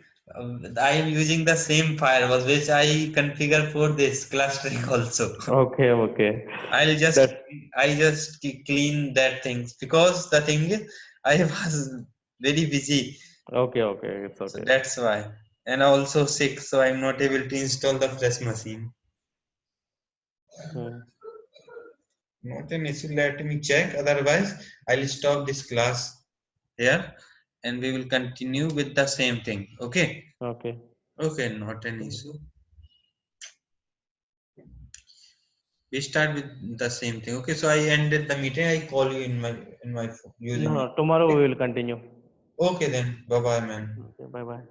S1: I am using the same firewalls which I configure for this clustering also.
S2: Okay. Okay.
S1: I'll just
S2: That.
S1: I just clean that things, because the thing is I was very busy,
S2: Okay. Okay. It's
S1: so
S2: okay.
S1: that's why. And also sick, so I'm not able to install the fresh machine.
S2: Hmm.
S1: Not an issue. Let me check. Otherwise, I'll stop this class here, and we will continue with the same thing. Okay.
S2: Okay.
S1: Okay. Not an issue. We start with the same thing. Okay. So I ended the meeting. I call you in my phone using.
S2: No, tomorrow
S1: Okay.
S2: we will continue.
S1: Okay then. Bye bye, man.
S2: Okay. Bye bye.